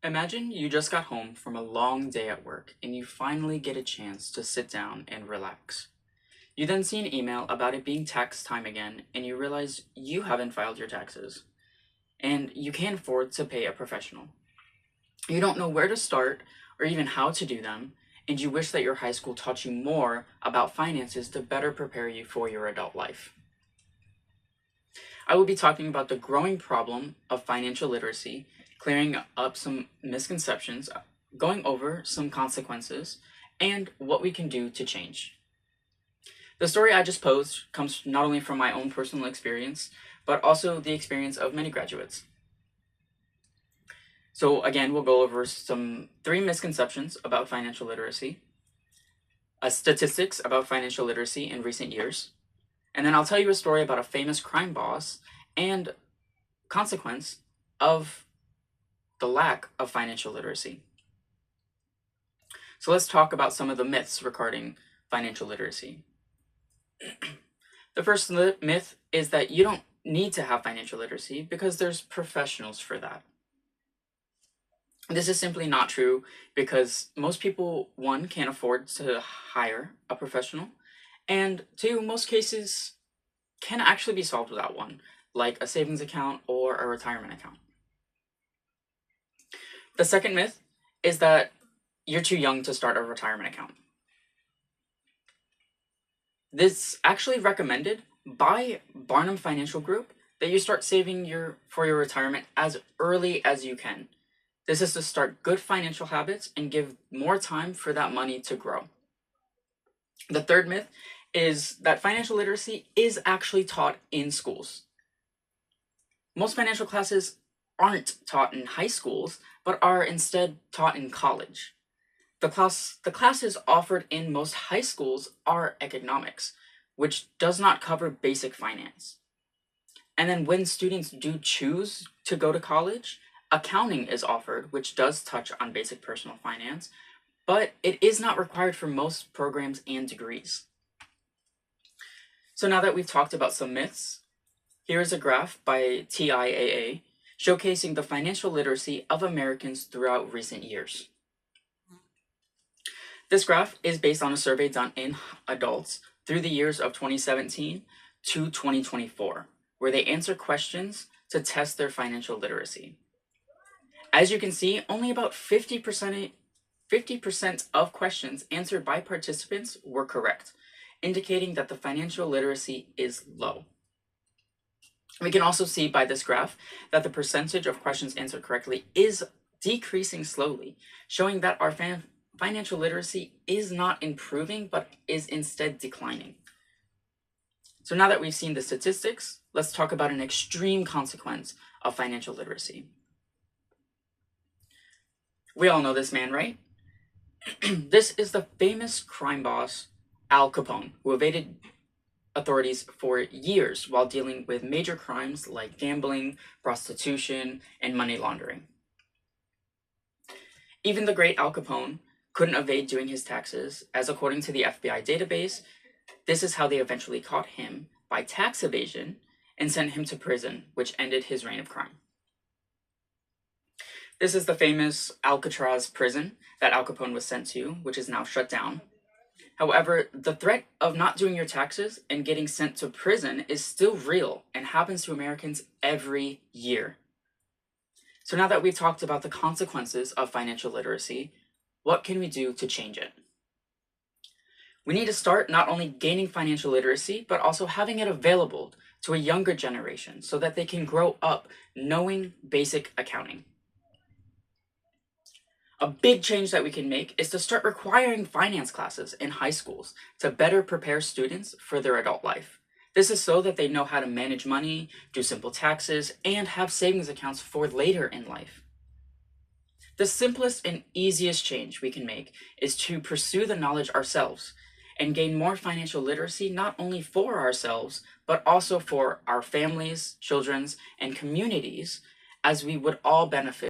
Imagine you just got home from a long day at work and you finally get a chance to sit down and relax. You then see an email about it being tax time again and you realize you haven't filed your taxes and you can't afford to pay a professional. You don't know where to start or even how to do them, and you wish that your high school taught you more about finances to better prepare you for your adult life. I will be talking about the growing problem of financial literacy, clearing up some misconceptions, going over some consequences, and what we can do to change. The story I just posed comes not only from my own personal experience, but also the experience of many graduates. So again, we'll go over some 3 misconceptions about financial literacy, statistics about financial literacy in recent years, and then I'll tell you a story about a famous crime boss and consequence of the lack of financial literacy. So let's talk about some of the myths regarding financial literacy. The first myth is that you don't need to have financial literacy because there's professionals for that. This is simply not true because most people, 1, can't afford to hire a professional, and 2, most cases can actually be solved without one, like a savings account or a retirement account. The second myth is that you're too young to start a retirement account. This actually recommended by Barnum Financial Group that you start saving for your retirement as early as you can. This is to start good financial habits and give more time for that money to grow. The third myth is that financial literacy is actually taught in schools. Most financial classes aren't taught in high schools, but are instead taught in college. The classes offered in most high schools are economics, which does not cover basic finance. And then when students do choose to go to college, accounting is offered, which does touch on basic personal finance, but it is not required for most programs and degrees. So now that we've talked about some myths, here is a graph by TIAA showcasing the financial literacy of Americans throughout recent years. This graph is based on a survey done in adults through the years of 2017 to 2024, where they answer questions to test their financial literacy. As you can see, only about 50% of questions answered by participants were correct, indicating that the financial literacy is low. We can also see by this graph that the percentage of questions answered correctly is decreasing slowly, showing that our financial literacy is not improving, but is instead declining. So now that we've seen the statistics, let's talk about an extreme consequence of financial literacy. We all know this man, right? This is the famous crime boss, Al Capone, who evaded authorities for years while dealing with major crimes like gambling, prostitution, and money laundering. Even the great Al Capone couldn't evade doing his taxes, as according to the FBI database, this is how they eventually caught him, by tax evasion, and sent him to prison, which ended his reign of crime. This is the famous Alcatraz prison that Al Capone was sent to, which is now shut down. However, the threat of not doing your taxes and getting sent to prison is still real and happens to Americans every year. So now that we've talked about the consequences of financial literacy, what can we do to change it? We need to start not only gaining financial literacy, but also having it available to a younger generation so that they can grow up knowing basic accounting. A big change that we can make is to start requiring finance classes in high schools to better prepare students for their adult life. This is so that they know how to manage money, do simple taxes, and have savings accounts for later in life. The simplest and easiest change we can make is to pursue the knowledge ourselves and gain more financial literacy not only for ourselves, but also for our families, children, and communities, as we would all benefit